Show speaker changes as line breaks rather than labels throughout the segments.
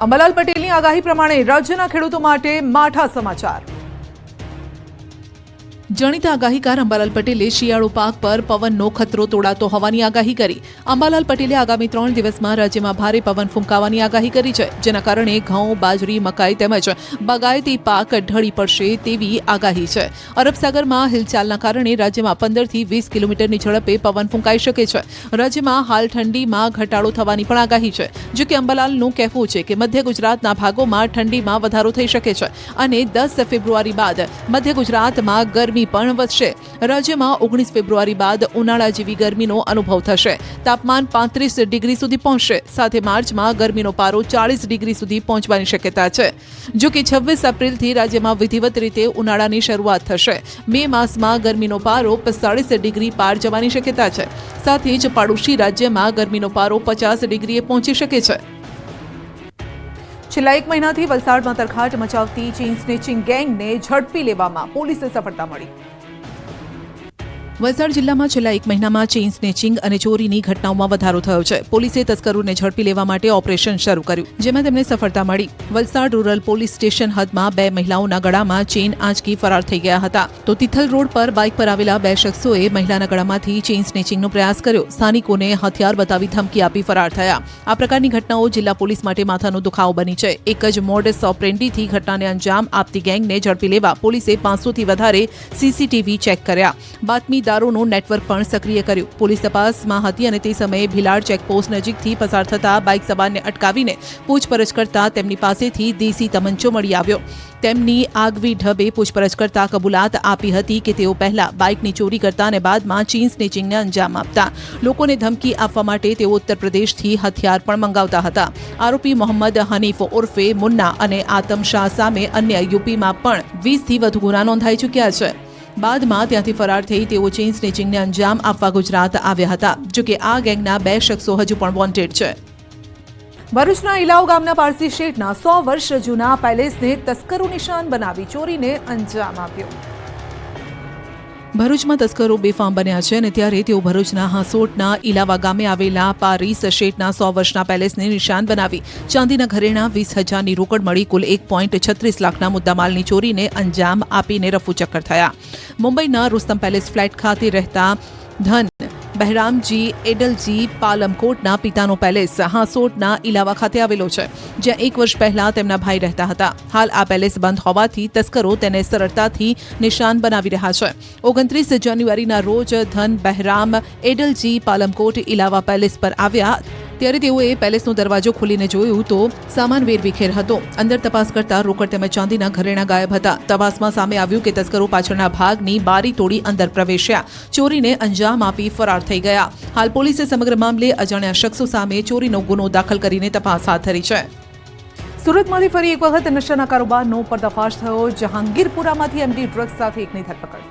અંબાલાલ પટેલની આગાહી પ્રમાણે રાજ્યના ખેડૂતો માટે માઠા સમાચાર। જાણીતા આગાહીકાર અંબાલાલ પટેલે શિયાળુ પાક પર પવનનો ખતરો તોડાતો હોવાની આગાહી કરી। અંબાલાલ પટેલે આગામી 3 દિવસમાં રાજ્યમાં ભારે પવન ફૂંકાવાની આગાહી કરી છે, જેના કારણે ઘઉં, બાજરી, મકાઈ તેમજ બાગાયતી પાક ઢળી પડશે તેવી આગાહી છે। અરબ સાગરમાં હિલચાલના કારણે રાજ્યમાં 15 થી 20 કિલોમીટરની ઝડપે પવન ફૂંકાઈ શકે છે। રાજ્યમાં હાલ ઠંડીમાં ઘટાડો થવાની પણ આગાહી છે। જો કે અંબાલાલનું કહેવું છે કે મધ્ય ગુજરાતના ભાગોમાં ઠંડીમાં વધારો થઈ શકે છે અને 10 ફેબ્રુઆરી બાદ મધ્ય ગુજરાતમાં ગરમી પણ વધશે। રાજ્યમાં 19 ફેબ્રુઆરી બાદ ઉનાળા જેવી ગરમીનો અનુભવ થશે। તાપમાન 35 ડિગ્રી સુધી પહોંચશે, સાથે માર્ચમાં ગરમીનો પારો 40 ડિગ્રી સુધી પહોંચવાની શક્યતા છે। જો કે 26 એપ્રિલથી રાજ્યમાં વિધિવત રીતે ઉનાળાની શરૂઆત થશે। મે માસમાં ગરમીનો પારો 45 ડિગ્રી પાર જવાની શક્યતા છે। સાથે જ પાડોશી રાજ્યમાં ગરમીનો પારો 50 ડિગ્રીએ પહોંચી શકે છે। છેલ્લા 1 મહિનાથી વલસાડમાં તરખાટ મચાવતી ચેઇન સ્નેચિંગ ગેંગને ઝડપી લેવામાં પોલીસે સફળતા મળી। વલસાડ જિલ્લામાં છેલ્લા 1 મહિનામાં ચેઇન સ્નેચિંગ અને ચોરીની ઘટનાઓમાં વધારો થયો છે। પોલીસે તસ્કરોને ઝડપી લેવા માટે ઓપરેશન શરૂ કર્યું, જેમાં તેમને સફળતા મળી। વલસાડ રૂરલ પોલીસ સ્ટેશન હદમાં 2 મહિલાઓના ગળામાં ચેઇન આંચકી ફરાર થઈ ગયા હતા, તો તિથલ રોડ પર બાઇક પર આવેલા 2 શખ્સોએ મહિલાના ગળામાંથી ચેઇન સ્નેચિંગનો પ્રયાસ કર્યો। સ્થાનિકોને હથિયાર બતાવી ધમકી આપી ફરાર થયા। આ પ્રકારની ઘટનાઓ જિલ્લા પોલીસ માટે માથાનો દુખાવો બની છે। એક જ મોડસ ઓપરેન્ડીથી ઘટનાને અંજામ આપતી ગેંગને ઝડપી લેવા પોલીસે 500થી વધારે સીસીટીવી ચેક કર્યા। બાતમી દારૂનું નેટવર્ક પણ સક્રિય કર્યું। પોલીસ તપાસમાં હતી અને તે સમયે ભિલાડ ચેકપોસ્ટ નજીકથી પસાર થતા બાઇક સવારને અટકાવીને પૂછપરછ કરતા તેમની પાસેથી દેશી તમંચો મળી આવ્યો। તેમની આગવી ઢબે પૂછપરછ કરતા કબૂલાત આપી હતી કે તેઓ પહેલા બાઇકની ચોરી કરતા અને બાદમાં ચેઇન સ્નેચિંગને અંજામ આપતા। લોકોને ધમકી આપવા માટે તેઓ ઉત્તર પ્રદેશથી હથિયાર પણ મંગાવતા હતા। આરોપી મોહમ્મદ હનીફ ઉર્ફે મુન્ના અને આતમ શાહ સામે અન્ય યુપીમાં પણ 20થી વધુ ગુના નોંધાઈ ચૂક્યા છે। બાદમાં ત્યાંથી ફરાર થઈ તેઓ ચેઇન સ્નેચિંગને અંજામ આપવા ગુજરાત આવ્યા હતા। જોકે આ ગેંગના 2 શખ્સો હજુ પણ વોન્ટેડ છે। ભરૂચના ઇલાવ ગામના પારસી શેઠના 100 વર્ષ જૂના પેલેસને તસ્કરો નિશાન બનાવી ચોરીને અંજામ આપ્યો। ભરૂચમાં તસ્કરો બેફામ બન્યા છે અને ત્યારે તેઓ ભરૂચના હાંસોટના ઇલાવા ગામે આવેલા પારીસ શેઠના 100 વર્ષના પેલેસને નિશાન બનાવી ચાંદીના ઘરેણા 20,000ની રોકડ મળી કુલ 1.36 લાખના મુદ્દામાલની ચોરીને અંજામ આપીને રફુચક્કર થયા। મુંબઈના રુસ્તમ પેલેસ ફ્લેટ ખાતે રહેતા ધન બહેરામજી એડલજી પાલમકોટના પિતાનો પેલેસ હાંસોટના ઇલાવા ખાતે આવેલો છે, જ્યાં 1 વર્ષ પહેલા તેમના ભાઈ રહેતા હતા। હાલ આ પેલેસ બંધ હોવાથી તસ્કરો તેને સરળતાથી નિશાન બનાવી રહ્યા છે। 29 જાન્યુઆરીના રોજ ધન બહેરામ એડલજી પાલમકોટ ઇલાવા પેલેસ પર આવ્યા ત્યારે તેઓએ પેલેસનો દરવાજો ખોલીને જોયું તો સામાન વેરવિખેર હતો। અંદર તપાસ કરતા રોકડ તેમજ ચાંદીના ઘરેણા ગાયબ હતા। તપાસમાં સામે આવ્યું કે તસ્કરો પાછળના ભાગની બારી તોડી અંદર પ્રવેશ્યા, ચોરીને અંજામ આપી ફરાર થઈ ગયા। હાલ પોલીસે સમગ્ર મામલે અજાણ્યા શખ્સો સામે ચોરીનો ગુનો દાખલ કરીને તપાસ હાથ ધરી છે। સુરતમાંથી ફરી એક વખત નશાના કારોબારનો પર્દાફાશ થયો। જહાંગીરપુરામાંથી એમડી ડ્રગ્સ સાથે એકની ધરપકડ।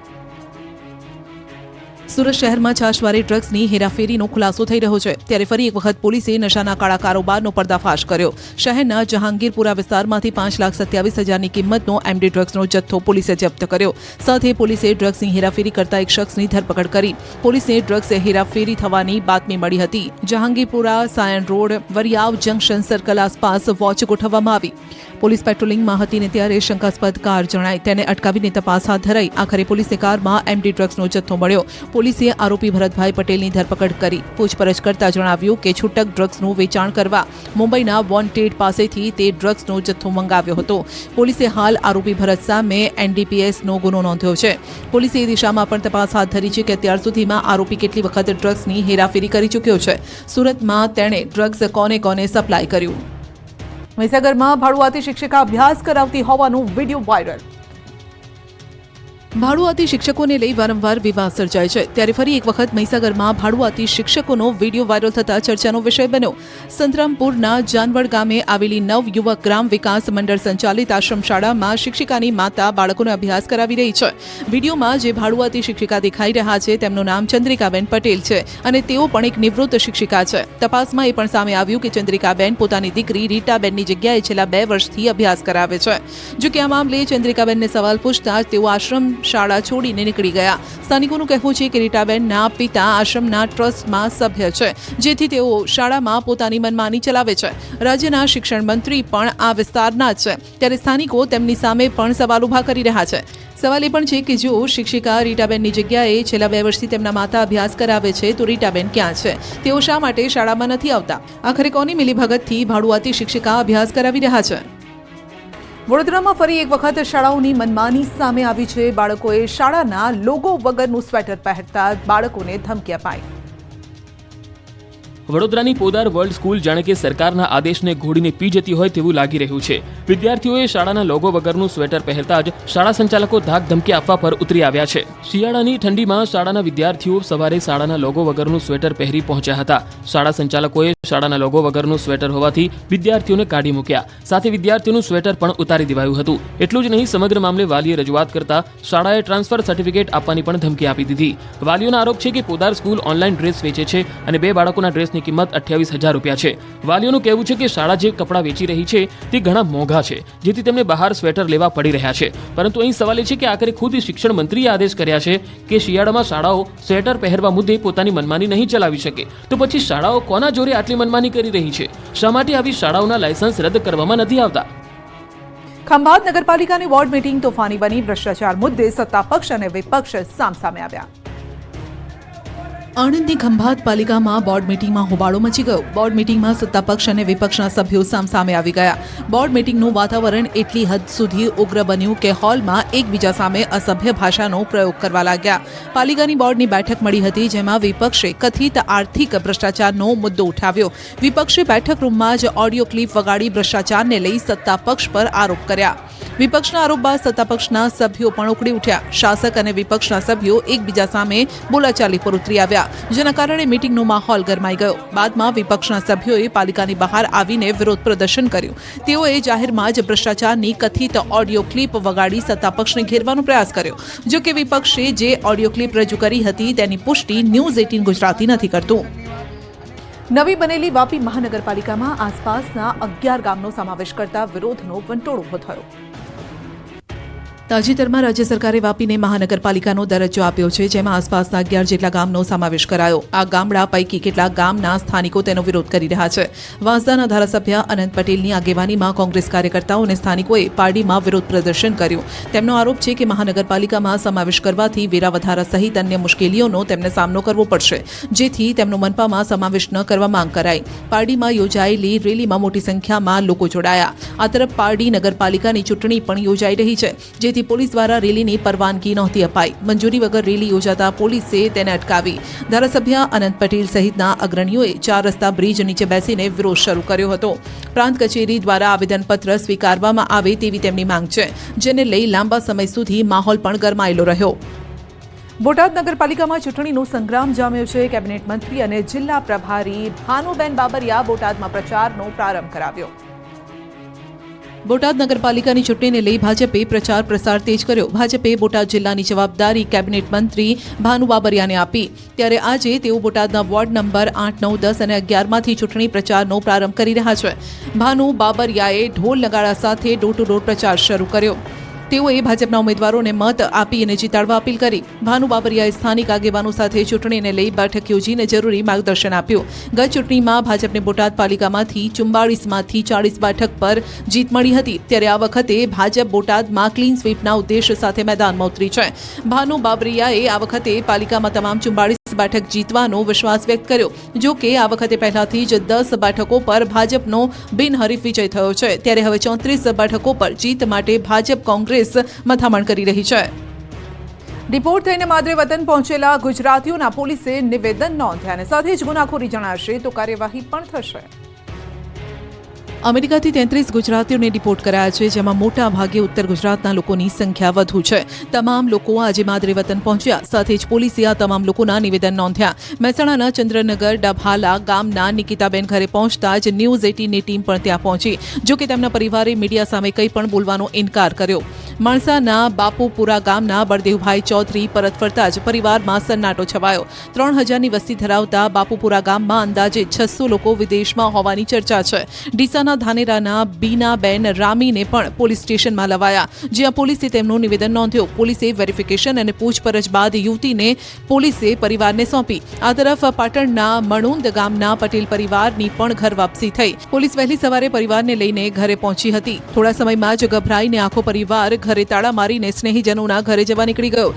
સુરત શહેરમાં છાશવારે ડ્રગ્સની હેરાફેરીનો ખુલાસો થઈ રહ્યો છે, ત્યારે ફરી એક વખત પોલીસે નશાના કાળા કારોબારનો પર્દાફાશ કર્યો। શહેરના જહાંગીરપુરા વિસ્તારમાંથી 5,27,000ની કિંમતનો એમડી ડ્રગ્સનો જથ્થો પોલીસે જપ્ત કર્યો। સાથે પોલીસે ડ્રગ્સની હેરાફેરી કરતા એક શખ્સની ધરપકડ કરી। પોલીસે ડ્રગ્સ હેરાફેરી થવાની બાતમી મળી હતી। જહાંગીરપુરા સાયન રોડ વરિયાવ જંકશન સર્કલ આસપાસ વોચ ગોઠવવામાં આવી। પોલીસ પેટ્રોલિંગમાં હતી ને ત્યારે શંકાસ્પદ કાર જણાઈ, તેને અટકાવીને તપાસ હાથ ધરાઈ। આખરે પોલીસને કારમાં એમડી ડ્રગ્સનો જથ્થો મળ્યો। પોલીસે આરોપી ભરતભાઈ પટેલની ધરપકડ કરી પૂછપરછ કરતા જણાવ્યું કે છૂટક ડ્રગ્સનું વેચાણ કરવા મુંબઈના વોન્ટેડ પાસેથી તે ડ્રગ્સનો જથ્થો મંગાવ્યો હતો। પોલીસે હાલ આરોપી ભરત સામે NDPSનો ગુનો નોંધ્યો છે। પોલીસે એ દિશામાં પણ તપાસ હાથ ધરી છે કે અત્યાર સુધીમાં આરોપી કેટલી વખત ડ્રગ્સની હેરાફેરી કરી ચૂક્યો છે। સુરતમાં તેણે ડ્રગ્સ કોને કોને સપ્લાય કર્યું। મહીસાગરમાં ભાડુઆતી શિક્ષિકા અભ્યાસ કરાવતી હોવાનો વિડીયો વાયરલ। ભાડુઆતી શિક્ષકોને લઈ વારંવાર વિવાદ સર્જાય છે, ત્યારે ફરી એક વખત મહીસાગરમાં ભાડુઆતી શિક્ષકોનો વિડીયો વાયરલ થતા ચર્ચાનો વિષય બન્યો। સંતરામપુરના જાનવડ ગામે આવેલી નવ યુવક ગ્રામ વિકાસ મંડળ સંચાલિત આશ્રમ શાળામાં શિક્ષિકાની માતા બાળકોને અભ્યાસ કરાવી રહી છે। વિડીયોમાં જે ભાડુઆતી શિક્ષિકા દેખાઈ રહ્યા છે તેમનું નામ ચંદ્રિકાબેન પટેલ છે અને તેઓ પણ એક નિવૃત્ત શિક્ષિકા છે। તપાસમાં એ પણ સામે આવ્યું કે ચંદ્રિકાબેન પોતાની દીકરી રીટાબેનની જગ્યાએ છેલ્લા 2 વર્ષથી અભ્યાસ કરાવે છે। જો કે આ મામલે ચંદ્રિકાબેનને સવાલ પૂછતા તેઓ આશ્રમ શાળા છોડીને નીકળી ગયા. સ્થાનિકોનું કહેવું છે કે રીટાબેનના પિતા આશ્રમના ટ્રસ્ટમાં સભ્ય છે, જેથી તેઓ શાળામાં પોતાની મનમાની ચલાવે છે. રાજ્યના શિક્ષણ મંત્રી પણ આ વિસ્તારના જ છે, ત્યારે સ્થાનિકો તેમની સામે પણ સવાલ ઉભા કરી રહ્યા છે. સવાલ એ પણ છે કે જો શિક્ષિકા રીટાબેનની જગ્યાએ છેલ્લા 2 વર્ષથી તેમના માતા અભ્યાસ કરાવે છે તો રીટાબેન ક્યાં છે? તેઓ શા માટે શાળામાં નથી આવતા? આખરે કોની મિલીભગતથી ભાડુઆતી શિક્ષિકા અભ્યાસ કરાવી રહ્યા છે? વડોદરામાં ફરી એક વખત શાળાઓની મનમાની સામે આવી છે. બાળકોએ શાળાના લોગો વગરનું સ્વેટર પહેરતા બાળકોને ધમકી અપાઈ.
વડોદરાની પોદાર વર્લ્ડ સ્કૂલ જાણે કે સરકારના આદેશને ઘોડીને પી જતી હોય તેવું લાગી રહ્યું છે. વિદ્યાર્થીઓએ શાળાના લોગો વગરનું સ્વેટર પહેરતા જ શાળા સંચાલકો ધાક ધમકી આપવા પર ઉતરી આવ્યા છે. શિયાળાની ઠંડીમાં શાળાના વિદ્યાર્થીઓ સવારે શાળાના લોગો વગરનું સ્વેટર પહેરી પહોંચ્યા હતા. શાળા સંચાલકોએ શાળાના લોગો વગરનું સ્વેટર હોવાથી વિદ્યાર્થીઓને કાઢી મૂક્યા. સાથે વિદ્યાર્થીઓનું સ્વેટર પણ ઉતારી દેવાયું હતું. એટલું જ નહીં, સમગ્ર મામલે વાલીએ રજૂઆત કરતા શાળાએ ટ્રાન્સફર સર્ટિફિકેટ આપવાની પણ ધમકી આપી દીધી. વાલીઓનો આરોપ છે કે પોદાર સ્કૂલ ઓનલાઈન ડ્રેસ વેચે છે અને 2 બાળકોના ડ્રેસની કિંમત 28,000 રૂપિયા છે. વાલીઓનું કહેવું છે કે શાળા જે કપડાં વેચી રહી છે તે ઘણા મોંઘા છે, જેથી તેમને બહાર સ્વેટર લેવા પડી રહ્યા છે. પરંતુ અહીં સવાલ એ છે કે આખરે ખુદ શિક્ષણ મંત્રીએ આદેશ કર્યા છે કે શિયાળામાં શાળાઓ સ્વેટર પહેરવા મુદ્દે પોતાની મનમાની નહીં ચલાવી શકે, તો પછી શાળાઓ કોના જોરે આટલી મનમાની કરી રહી છે? શા માટે આવી શાળાઓના લાયસન્સ રદ કરવામાં નથી આવતા?
ખંભાત નગરપાલિકાની વોર્ડ મીટિંગ તોફાની બની. ભ્રષ્ટાચાર મુદ્દે સત્તાપક્ષ અને વિપક્ષ સામસામે આવ્યા. આણંદની ખંભાત પાલિકામાં બોર્ડ મીટિંગમાં હોબાળો મચી ગયો. બોર્ડ મીટિંગમાં સત્તાપક્ષ અને વિપક્ષના સભ્યો સામસામે આવી ગયા. બોર્ડ મીટિંગનું વાતાવરણ એટલી હદ સુધી ઉગ્ર બન્યું કે હોલમાં એકબીજા સામે અસભ્ય ભાષાનો પ્રયોગ કરવા લાગ્યા. પાલિકાની બોર્ડની બેઠક મળી હતી, જેમાં વિપક્ષે કથિત આર્થિક ભ્રષ્ટાચારનો મુદ્દો ઉઠાવ્યો. વિપક્ષે બેઠક રૂમમાં જ ઓડિયો ક્લિપ વગાડી ભ્રષ્ટાચારને લઈ સત્તાપક્ષ પર આરોપ કર્યા. વિપક્ષના આરોપ બાદ સત્તાપક્ષના સભ્યો પણ ઉકળી ઉઠ્યા. શાસક અને વિપક્ષના સભ્યો એકબીજા સામે બોલાચાલી પર ઉતરી આવ્યા, જેના કારણે મીટિંગનો માહોલ ગરમાઈ ગયો. બાદમાં વિપક્ષના સભ્યોએ પાલિકાની બહાર આવીને વિરોધ પ્રદર્શન કર્યું. તેઓએ જાહેરમાં જ ભ્રષ્ટાચારની કથિત ઓડિયો ક્લિપ વગાડી સત્તાપક્ષને ઘેરવાનો પ્રયાસ કર્યો. જો કે વિપક્ષે જે ઓડિયો ક્લિપ રજૂ કરી હતી તેની પુષ્ટિ ન્યૂઝ 18 ગુજરાતી નથી કરતું. નવી બનેલી વાપી મહાનગરપાલિકામાં આસપાસના 11 ગામનો સમાવેશ કરતા વિરોધનો વંટોળ ઉભો થયો. તાજેતરમાં રાજ્ય સરકારે વાપીને મહાનગરપાલિકાનો દરજ્જો આપ્યો છે, જેમાં આસપાસના 11 જેટલા ગામનો સમાવેશ કરાયો. આ ગામડા પૈકી કેટલાક ગામના સ્થાનિકો તેનો વિરોધ કરી રહ્યા છે. વાંસદાના ધારાસભ્ય અનંત પટેલની આગેવાનીમાં કોંગ્રેસ કાર્યકર્તાઓ અને સ્થાનિકોએ પારડીમાં વિરોધ પ્રદર્શન કર્યું. તેમનો આરોપ છે કે મહાનગરપાલિકામાં સમાવેશ કરવાથી વેરા વધારા સહિત અન્ય મુશ્કેલીઓનો તેમને સામનો કરવો પડશે, જેથી તેમનો મનપામાં સમાવેશ ન કરવા માંગ કરાઈ. પારડીમાં યોજાયેલી રેલીમાં મોટી સંખ્યામાં લોકો જોડાયા. આ તરફ પારડી નગરપાલિકાની ચૂંટણી પણ યોજાઈ રહી છે, જેથી પોલીસ દ્વારા રેલીની પરવાનગી નહોતી અપાઈ. મંજૂરી વગર રેલી યોજાતા પોલીસે તેને અટકાવી. ધારાસભ્ય અનંત પટેલ સહિતના અગ્રણીઓએ 4 રસ્તા બ્રિજ નીચે બેસીને વિરોધ શરૂ કર્યો હતો. પ્રાંત કચેરી દ્વારા આવેદનપત્ર સ્વીકારવામાં આવે તેવી તેમની માંગ છે, જેને લઈ લાંબા સમય સુધી માહોલ પણ ગરમાયેલો રહ્યો. બોટાદ નગરપાલિકામાં ચૂંટણીનો સંગ્રામ જામ્યો છે. કેબિનેટ મંત્રી અને જિલ્લા પ્રભારી ભાનુબેન બાબરિયા બોટાદમાં પ્રચારનો પ્રારંભ કરાવ્યો. બોટાદ નગરપાલિકાની ચૂંટણીને લઈ ભાજપે પ્રચાર પ્રસાર તેજ કર્યો. ભાજપે બોટાદ જિલ્લાની જવાબદારી કેબિનેટ મંત્રી ભાનુ બાબરિયાને આપી. ત્યારે આજે તેઓ બોટાદના વોર્ડ નંબર 8, 9, 10 અને 11માંથી ચૂંટણી પ્રચારનો પ્રારંભ કરી રહ્યા છે. ભાનુ બાબરિયાએ ઢોલ નગાડા સાથે ડોર ટુ ડોર પ્રચાર શરૂ કર્યો. તેઓએ ભાજપના ઉમેદવારોને મત આપી અને જીતાડવા અપીલ કરી. ભાનુ બાબરિયાએ સ્થાનિક આગેવાનો સાથે ચૂંટણીને લઈ બેઠક યોજીને જરૂરી માર્ગદર્શન આપ્યું. ગત ચૂંટણીમાં ભાજપને બોટાદ પાલિકામાંથી 44માંથી 40 બેઠક પર જીત મળી હતી, ત્યારે આ વખતે ભાજપ બોટાદમાં ક્લીન સ્વીપના ઉદ્દેશ સાથે મેદાનમાં ઉતરી છે. ભાનુ બાબરિયાએ આ વખતે પાલિકામાં તમામ 44 બેઠક જીતવાનો વિશ્વાસ વ્યક્ત કર્યો. જો કે આ વખતે પહેલાથી જ 10 બેઠકો પર ભાજપનો બિનહરીફ વિજય થયો છે, ત્યારે હવે 34 બેઠકો પર જીત માટે ભાજપ કોંગ્રેસ મથામણ કરી રહી છે. ડિપોર્ટ થઈને માદરે વતન પહોંચેલા ગુજરાતીઓના પોલીસે નિવેદન નોંધ્યા અને સાથે જ ગુનાખોરી જણાશે તો કાર્યવાહી પણ થશે. અમેરિકાથી 33 ગુજરાતીઓને ડિપોર્ટ કરાયા છે, જેમાં મોટા ભાગે ઉત્તર ગુજરાતના લોકોની સંખ્યા વધુ છે. તમામ લોકો આજે માદરે વતન પહોંચ્યા. સાથે જ પોલીસે આ તમામ લોકોના નિવેદન નોંધ્યા. મહેસાણાના ચંદ્રનગર ડભાલા ગામના નિકિતાબેન ઘરે પહોંચતા જ ન્યૂઝ 18ની ટીમ પણ ત્યાં પહોંચી. જો કે તેમના પરિવારે મીડિયા સામે કંઈ પણ બોલવાનો ઇનકાર કર્યો. માણસાના બાપુપુરા ગામના બળદેવભાઈ ચૌધરી પરત ફરતા જ પરિવારમાં સન્નાટો છવાયો. 3000ની વસ્તી ધરાવતા બાપુપુરા ગામમાં અંદાજે 600 લોકો વિદેશમાં હોવાની ચર્ચા છે. ડીસાના ધાનેરાના બીનાબેન રામીને પણ પોલીસ સ્ટેશનમાં લવાયા, જ્યાં પોલીસે તેમનું નિવેદન નોંધ્યું. પોલીસે વેરિફિકેશન અને પૂછપરછ બાદ યુવતીને પોલીસે પરિવારને સોંપી. આ તરફ પાટણના મણુંદ ગામના પટેલ પરિવારની પણ ઘર વાપસી થઈ. પોલીસ વહેલી સવારે પરિવારને લઈને ઘરે પહોંચી હતી. થોડા સમયમાં જ ગભરાઈને આખો પરિવાર ઘરે તાળા મારીને સ્નેહીજનોના ઘરે જવા નીકળી ગયો.